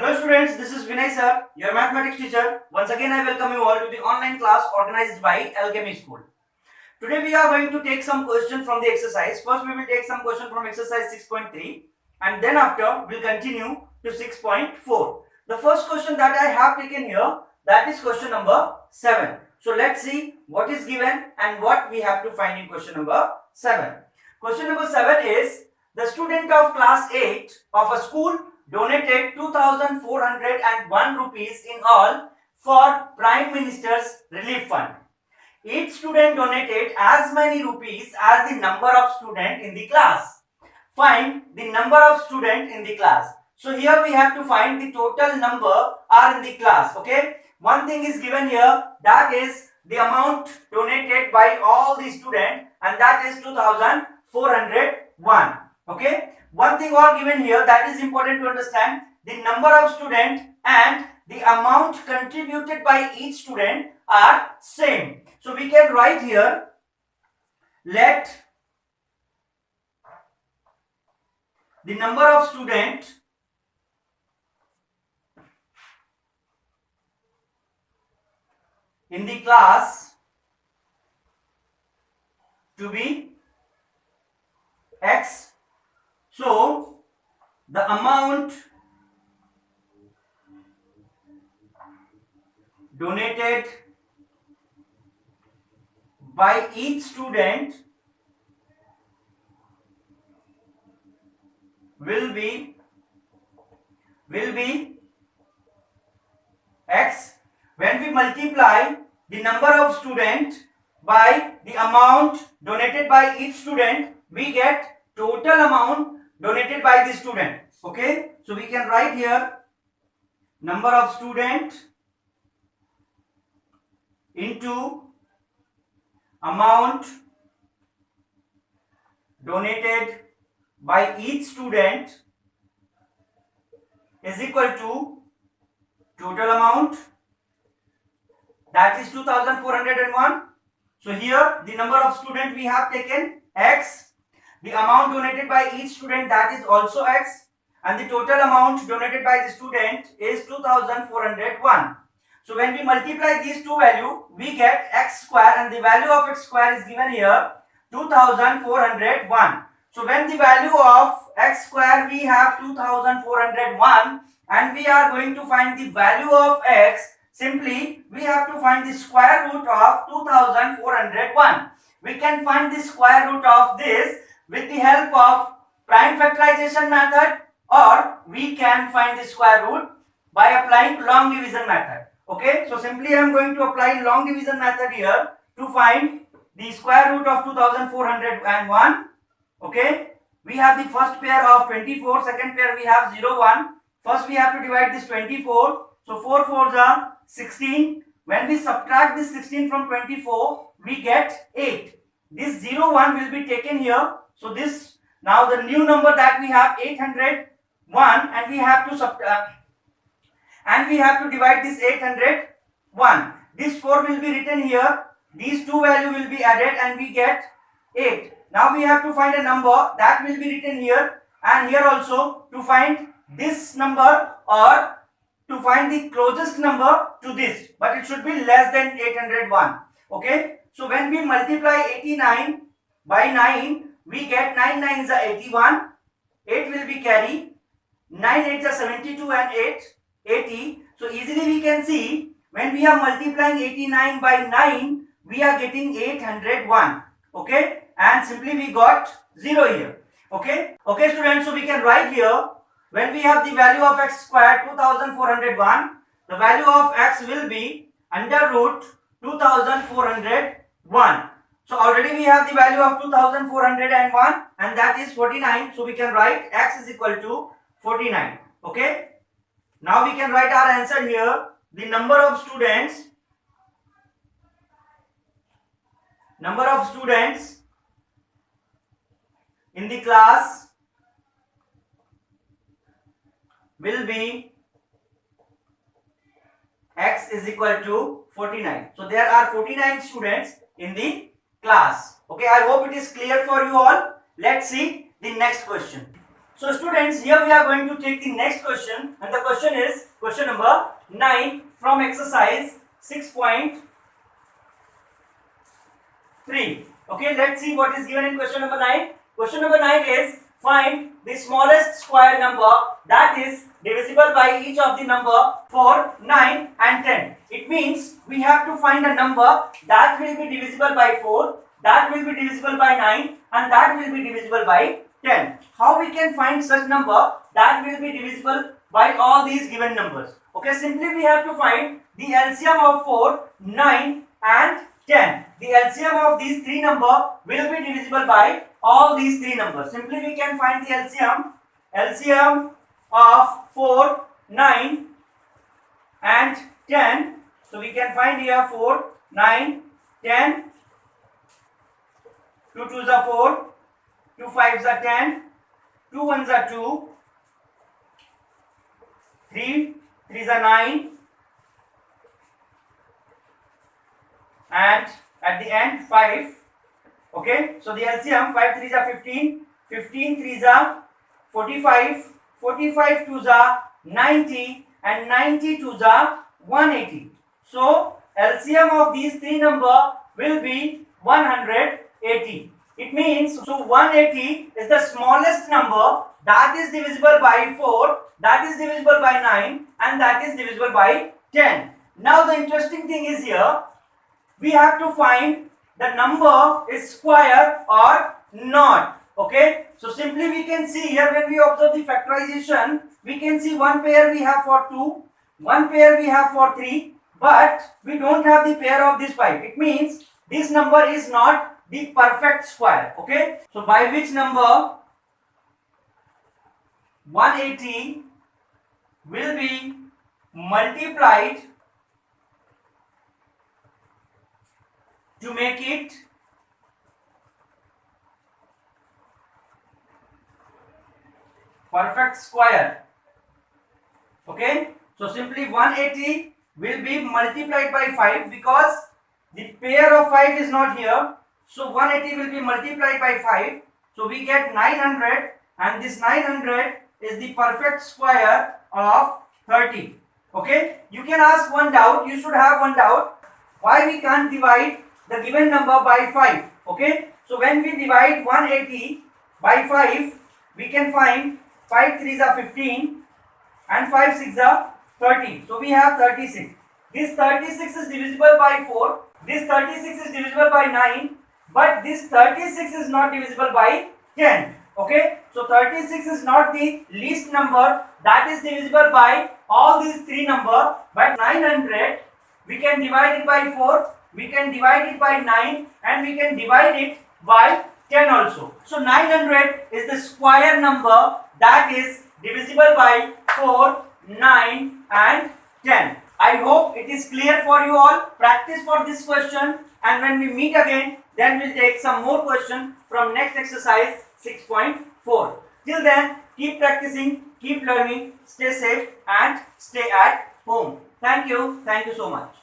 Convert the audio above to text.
Hello students, this is Vinay sir, your mathematics teacher. Once again I welcome you all to the online class organized by Alchemy School. Today we are going to take some questions from the exercise. First we will take some questions from exercise 6.3 and then after we will continue to 6.4. The first question that I have taken here, that is question number 7. So let's see what is given and what we have to find in question number 7. Question number 7 is, the student of class 8 of a school donated 2,401 rupees in all for Prime Minister's Relief Fund. Each student donated as many rupees as the number of students in the class. Find the number of students in the class. So here we have to find the total number are in the class. Okay. One thing is given here, that is the amount donated by all the students, and that is 2,401. Okay. One thing all given here that is important to understand, the number of students and the amount contributed by each student are same. So we can write here, let the number of students in the class to be X. So the amount donated by each student will be X. When we multiply the number of students by the amount donated by each student, we get total amount donated by the student. Okay, so we can write here number of student into amount donated by each student is equal to total amount, that is 2,401. So here the number of students we have taken X, the amount donated by each student, that is also X, and the total amount donated by the student is 2,401. So when we multiply these two values, we get X square, and the value of X square is given here 2,401. So when the value of X square we have 2,401 and we are going to find the value of X, simply we have to find the square root of 2,401. We can find the square root of this with the help of prime factorization method, or we can find the square root by applying long division method. Okay, so simply I am going to apply long division method here to find the square root of 2,401. Okay, we have the first pair of 24, second pair we have 0, 1. First we have to divide this 24. So 4 4s are 16. When we subtract this 16 from 24, we get 8. This 0, 1 will be taken here. So this, now the new number that we have 801, and we have to divide this 801. This 4 will be written here. These two values will be added and we get 8. Now we have to find a number that will be written here and here also to find this number, or to find the closest number to this, but it should be less than 801. Okay, so when we multiply 89 by 9, we get 9 9s are 81, 8 will be carry, 9 8s are 72 and 8 80. So easily we can see, when we are multiplying 89 by 9, we are getting 801. Okay, and simply we got 0 here. Okay, students, so we can write here, when we have the value of X square 2,401, the value of X will be under root 2,401. So already we have the value of 2,401 and that is 49. So we can write X is equal to 49. Okay. Now we can write our answer here. The number of students in the class will be X is equal to 49. So there are 49 students in the class. Okay, I hope it is clear for you all. Let's see the next question. So students, here we are going to take the next question, and the question is question number 9 from exercise 6.3. Okay, let's see what is given in question number 9. Question number 9 is find the smallest square number that is divisible by each of the number 4, 9 and 10. It means we have to find a number that will be divisible by 4, that will be divisible by 9 and that will be divisible by 10. How we can find such number that will be divisible by all these given numbers? Okay, simply we have to find the LCM of 4, 9 and 10. The LCM of these three numbers will be divisible by all these three numbers. Simply we can find the LCM of 4, 9 and 10. So we can find here 4, 9, 10. 2 2s are 4, 2 5s are 10, 2 1s are 2, 3 3s are 9, and at the end 5. Okay, so the LCM 5 3s are 15, 15 3s are 45, 45 2s are 90 and 90 2s are 180. So LCM of these three numbers will be 180. It means, so 180 is the smallest number that is divisible by 4, that is divisible by 9 and that is divisible by 10. Now the interesting thing is here, we have to find the number is square or not. Okay, so simply we can see here, when we observe the factorization, we can see one pair we have for 2, one pair we have for 3, but we don't have the pair of this 5. It means this number is not the perfect square. Okay, so by which number 180 will be multiplied to make it perfect square. Okay, so simply 180 will be multiplied by 5 because the pair of 5 is not here. So 180 will be multiplied by 5. So we get 900, and this 900 is the perfect square of 30. Okay, you can ask one doubt, you should have one doubt, why we can't divide the given number by 5. Okay, so when we divide 180 by 5, we can find 5 3s are 15 and 5 6s are 30. So we have 36. This 36 is divisible by 4, this 36 is divisible by 9, but this 36 is not divisible by 10. Okay, so 36 is not the least number that is divisible by all these three numbers, but 900 we can divide it by 4, we can divide it by 9 and we can divide it by 10 also. So 900 is the square number that is divisible by 4, 9 and 10. I hope it is clear for you all. Practice for this question, and when we meet again, then we'll take some more questions from next exercise 6.4. Till then, keep practicing, keep learning, stay safe and stay at home. Thank you so much.